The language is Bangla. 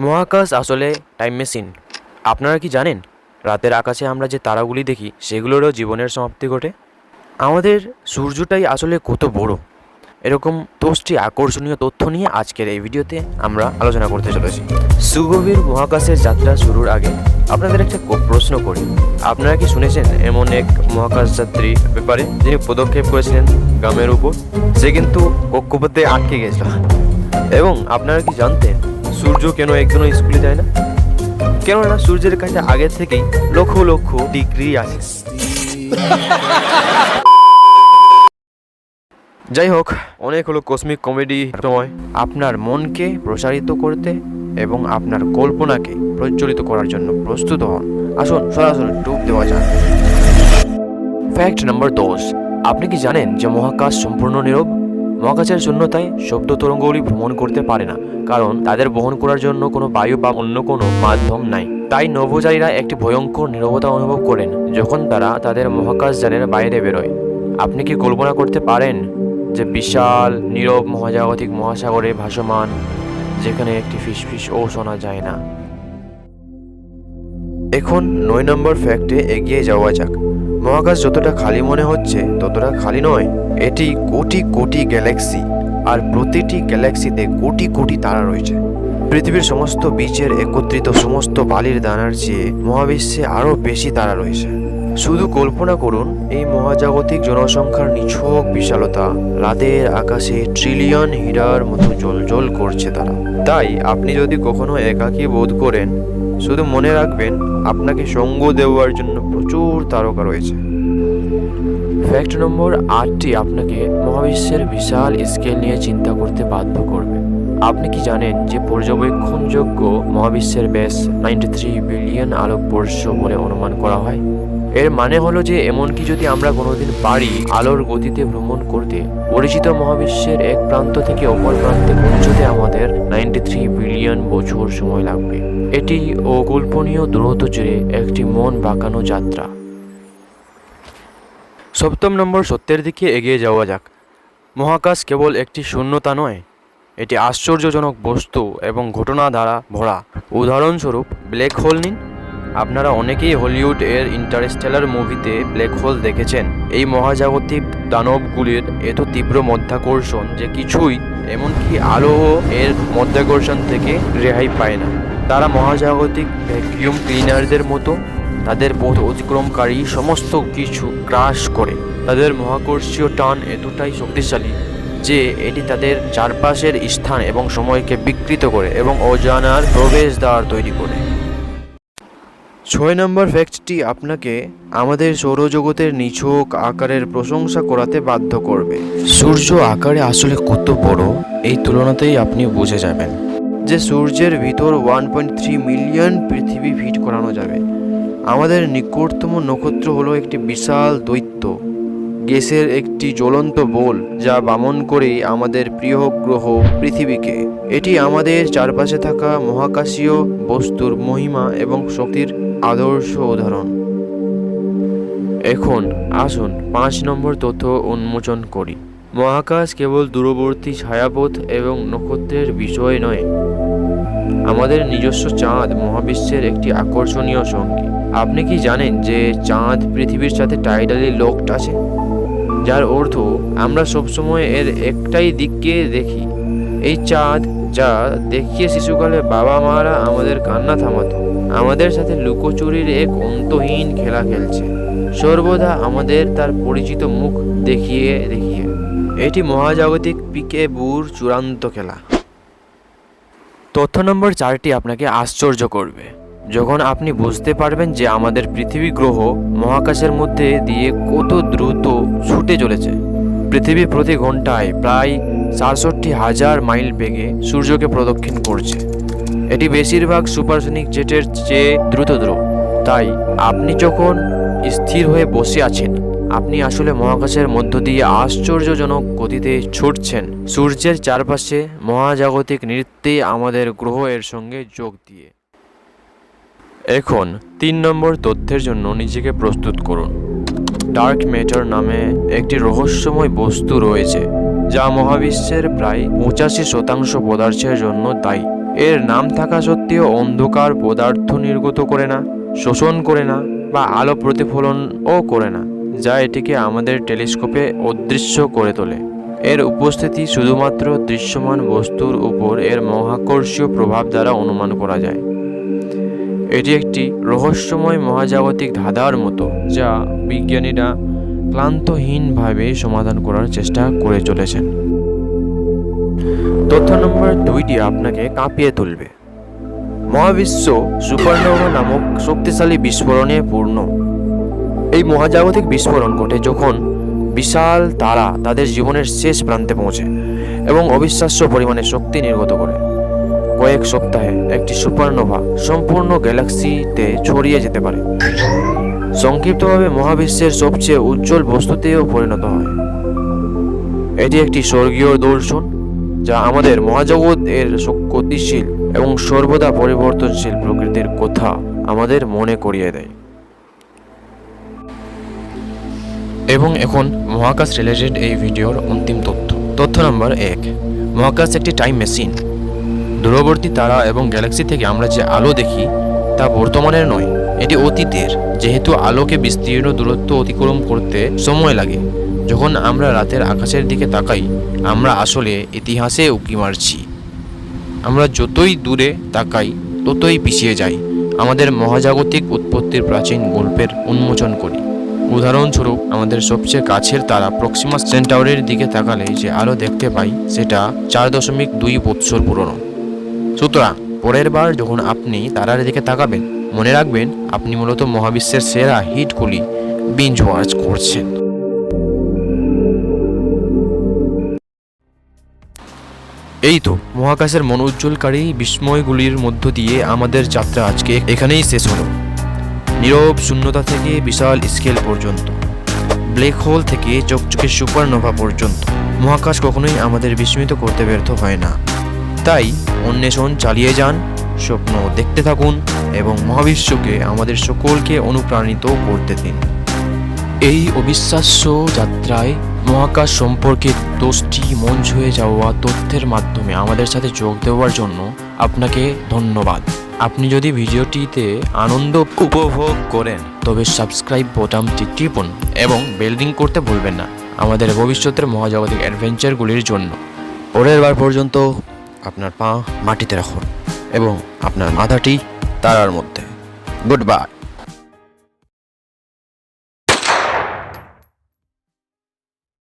মহাকাশ আসলে টাইম মেশিন। আপনারা কি জানেন রাতের আকাশে আমরা যে তারাগুলি দেখি সেগুলোরও জীবনের সমাপ্তি ঘটে। আমাদের সূর্যটাই আসলে কত বড়, এরকম 10টি আকর্ষণীয় তথ্য নিয়ে আজকের এই ভিডিওতে আমরা আলোচনা করতে চলেছি। সুগভীর মহাকাশের যাত্রা শুরুর আগে আপনাদের একটা প্রশ্ন করি, আপনারা কি শুনেছেন এমন এক মহাকাশ যাত্রীর ব্যাপারে যিনি পদক্ষেপ করেছিলেন গ্রামের উপর? সে কিন্তু কক্ষপথে আটকে গেছিল। এবং আপনারা কি জানতেন সূর্য কেন একদিনও স্কুলে যায় না? কেননা সূর্যের কাছে আগে থেকেই লক্ষ লক্ষ ডিগ্রি আছে। যাই হোক, অনেক হলো কসমিক কমেডি সময় আপনার মনকে প্রসারিত করতে এবং আপনার কল্পনাকে প্রজ্বলিত করার জন্য প্রস্তুত হন। আসুন সরাসরি ডুব দেওয়া যাক। Fact number 10। আপনি কি জানেন যে মহাকাশ সম্পূর্ণ নীরব? মহাকাশের শূন্যতায় শব্দ তরঙ্গগুলি ভ্রমণ করতে পারে না, কারণ তাদের বহন করার জন্য কোনো বায়ু বা অন্য কোনো মাধ্যম নাই। তাই নভোচারীরা একটি ভয়ঙ্কর নীরবতা অনুভব করেন যখন তারা তাদের মহাকাশযানের বাইরে বেরোয়। আপনি কি কল্পনা করতে পারেন যে বিশাল নীরব মহাজাগতিক মহাসাগরে ভাসমান, যেখানে একটি ফিসফিসও শোনা যায় না? এখন 9 নম্বর ফ্যাক্টে এগিয়ে যাওয়া যাক। মহাকাশ যতটা খালি মনে হচ্ছে ততটা খালি নয়। এটি কোটি কোটি গ্যালাক্সি, আর প্রতিটি গ্যালাক্সিতে কোটি কোটি তারা রয়েছে। পৃথিবীর সমস্ত বীজের একত্রিত সমস্ত বালির দানার চেয়ে মহাবিশ্বে আরও বেশি তারা রয়েছে। শুধু কল্পনা করুন এই মহাজাগতিক জনসংখ্যার নিছক বিশালতা। রাতের আকাশে ট্রিলিয়ন হীরার মতো জ্বলজ্বল করছে তারা। তাই আপনি যদি কখনো একাকী বোধ করেন, শুধু মনে রাখবেন আপনাকে সঙ্গ দেওয়ার জন্য প্রচুর তারকা রয়েছে। ফ্যাক্ট নম্বর 8টি আপনাকে মহাবিশ্বের বিশাল স্কেল নিয়ে চিন্তা করতে বাধ্য করবে। আপনি কি জানেন যে পর্যবেক্ষণযোগ্য মহাবিশ্বের ব্যাস 93 বিলিয়ন আলোকবর্ষ বলে অনুমান করা হয়? এর মানে হলো যে এমনকি যদি আমরা কোনোদিন পারি আলোর গতিতে ভ্রমণ করতে, পরিচিত মহাবিশ্বের এক প্রান্ত থেকে অপর প্রান্তে পৌঁছতে আমাদের 93 বিলিয়ন বছর সময় লাগবে। এটি অকল্পনীয় দূরত্ব জুড়ে একটি মন বাঁকানো যাত্রা। 7 নম্বর সত্যের দিকে এগিয়ে যাওয়া যাক। মহাকাশ কেবল একটি শূন্যতা নয়, এটি আশ্চর্যজনক বস্তু এবং ঘটনা দ্বারা ভরা। উদাহরণস্বরূপ ব্ল্যাক হোল নিন। আপনারা অনেকেই হলিউড এর ইন্টারস্টেলার মুভিতে ব্ল্যাক হোল দেখেছেন। এই মহাজাগতিক দানবগুলির এত তীব্র মধ্যাকর্ষণ যে কিছুই, এমনকি আলোও এর মধ্যাকর্ষণ থেকে রেহাই পায় না। তারা মহাজাগতিক ভ্যাকুয়াম ক্লিনারদের মতো তাদের পথ অতিক্রমকারী সমস্ত কিছু ক্রাশ করে। তাদের মহাকর্ষীয় টান এতটাই শক্তিশালী যে এটি তাদের চারপাশের স্থান এবং সময়কে বিকৃত করে এবং অজানার প্রবেশদ্বার তৈরি করে। 6 নম্বর ফ্যাক্টটি আপনাকে আমাদের সৌরজগতের নিছক আকারের প্রশংসা করাতে বাধ্য করবে। সূর্য আকারে আসলে কত বড় এই তুলনাতেই আপনি বুঝে যাবেন যে সূর্যের ভিতর 1.3 মিলিয়ন পৃথিবী ফিট করানো যাবে। আমাদের নিকটতম নক্ষত্র হলো একটি বিশাল দৈত্য গ্যাসের একটি জ্বলন্ত বোল, যা বামন করে আমাদের প্রিয় গ্রহ পৃথিবীকে। এটি আমাদের চারপাশে থাকা মহাকাশীয় বস্তুর মহিমা এবং শক্তির আদর্শ উদাহরণ। এখন আসুন 5 নম্বর তথ্য উন্মোচন করি। মহাকাশ কেবল দূরবর্তী ছায়াপথ এবং নক্ষত্রের বিষয় নয়, আমাদের নিজস্ব চাঁদ মহাবিশ্বের একটি আকর্ষণীয় সঙ্গী। আপনি কি জানেন যে চাঁদ পৃথিবীর সাথে টাইডালি লকড আছে, যার অর্থ আমরা সবসময় এর একটাই দিককে দেখি। এই চাঁদ যা দেখিয়ে শিশুকালে বাবা মারা আমাদের কান্না থামাতো, আমাদের সাথে লুকোচুরির এক অন্তহীন খেলা খেলছে, সর্বদা আমাদের তার পরিচিত মুখ দেখিয়ে দেখিয়ে। এটি মহাজাগতিক পিকেবুর চূড়ান্ত খেলা। তথ্য নম্বর 4টি আপনাকে আশ্চর্য করবে যখন আপনি বুঝতে পারবেন যে আমাদের পৃথিবী গ্রহ মহাকাশের মধ্যে দিয়ে কত দ্রুত ছুটে চলেছে। পৃথিবী প্রতি ঘন্টায় প্রায় ৬৭,০০০ মাইল বেগে সূর্যকে প্রদক্ষিণ করছে। এটি বেশিরভাগ সুপারসনিক জেটের চেয়ে দ্রুততর। তাই আপনি যখন স্থির হয়ে বসে আছেন, আপনি আসলে মহাকাশের মধ্য দিয়ে আশ্চর্যজনক গতিতে ছুটছেন, সূর্যের চারপাশে মহাজাগতিক নৃত্যে আমাদের গ্রহ এর সঙ্গে যোগ দিয়ে। এখন ৩ নম্বর তথ্যের জন্য নিজেকে প্রস্তুত করুন। ডার্ক ম্যাটার নামে একটি রহস্যময় বস্তু রয়েছে যা মহাবিশ্বের প্রায় 85% পদার্থের জন্য দায়ী। এর নাম থাকা সত্ত্বেও অন্ধকার পদার্থ নির্গত করে না, শোষণ করে না বা আলো প্রতিফলনও করে না, যা এটিকে আমাদের টেলিস্কোপে অদৃশ্য করে তোলে। এর উপস্থিতি শুধুমাত্র দৃশ্যমান বস্তুর উপর এর মহাকর্ষীয় প্রভাব দ্বারা অনুমান করা যায়। এটি একটি রহস্যময় মহাজাগতিক ধাঁধার মতো, যা বিজ্ঞানীরা ক্লান্তহীনভাবে সমাধান করার চেষ্টা করে চলেছেন। তথ্য নম্বর 2টি আপনাকে কাঁপিয়ে তুলবে। মহাবিশ্ব সুপারনোভা নামক শক্তিশালী বিস্ফোরণে পূর্ণ। এই মহাজাগতিক বিস্ফোরণ ঘটে যখন বিশাল তারা তাদের জীবনের শেষ প্রান্তে পৌঁছে এবং অবিশ্বাস্য পরিমাণে শক্তি নির্গত করে। কয়েক সপ্তাহে একটি সুপারনোভা সম্পূর্ণ গ্যালাক্সিতে ছড়িয়ে যেতে পারে, সংক্ষিপ্তভাবে মহাবিশ্বের সবচেয়ে উজ্জ্বল বস্তুতেও পরিণত হয়। এটি একটি স্বর্গীয় দর্শন, যা আমাদের মহাজগৎ এর গতিশীল এবং সর্বদা পরিবর্তনশীল প্রকৃতির কথা আমাদের মনে করিয়ে দেয়। এবং এখন মহাকাশ রিলেটেড এই ভিডিওর অন্তিম তথ্য নম্বর 1। মহাকাশ একটি টাইম মেশিন। দূরবর্তী তারা এবং গ্যালাক্সি থেকে আমরা যে আলো দেখি তা বর্তমানের নয়, এটি অতীতের। যেহেতু আলোকে বিস্তীর্ণ দূরত্ব অতিক্রম করতে সময় লাগে, যখন আমরা রাতের আকাশের দিকে তাকাই আমরা আসলে ইতিহাসে উঁকি মারছি। আমরা যতই দূরে তাকাই ততই পিছিয়ে যাই, আমাদের মহাজাগতিক উৎপত্তির প্রাচীন গল্পের উন্মোচন করি। উদাহরণস্বরূপ, আমাদের সবচেয়ে কাছের তারা প্রক্সিমা সেন্টাউরির দিকে তাকালে যে আলো দেখতে পাই সেটা 4.2 বৎসর পুরনো। সুতরাং পরের বার যখন আপনি তারার দিকে তাকাবেন, মনে রাখবেন আপনি মূলত মহাবিশ্বের সেরা হিটগুলি বিঞ্জ ওয়াচ করছেন। এই তো মহাকাশের মন উজ্জ্বলকারী বিস্ময়গুলির মধ্য দিয়ে আমাদের যাত্রা আজকে এখানেই শেষ হলো। নীরব শূন্যতা থেকে বিশাল স্কেল পর্যন্ত, ব্ল্যাক হোল থেকে চকচকে সুপারনোভা পর্যন্ত, মহাকাশ কখনোই আমাদের বিস্মিত করতে ব্যর্থ হয় না। তাই অন্বেষণ চালিয়ে যান, স্বপ্ন দেখতে থাকুন এবং মহাবিশ্বকে আমাদের সকলকে অনুপ্রাণিত করতে দিন। এই অবিশ্বাস্য যাত্রায় মহাকাশ সম্পর্কে 10টি মন ছুঁয়ে যাওয়া তথ্যের মাধ্যমে আমাদের সাথে যোগ দেওয়ার জন্য আপনাকে ধন্যবাদ। আপনি যদি ভিডিওটিতে আনন্দ উপভোগ করেন তবে সাবস্ক্রাইব বোতামটি টিপুন এবং বেল রিং করতে ভুলবেন না আমাদের ভবিষ্যতের মহাজাগতিক অ্যাডভেঞ্চারগুলির জন্য। পরের বার পর্যন্ত আপনার পা মাটিতে রাখুন এবং আপনার মাথাটি তারার মধ্যে। Good bye.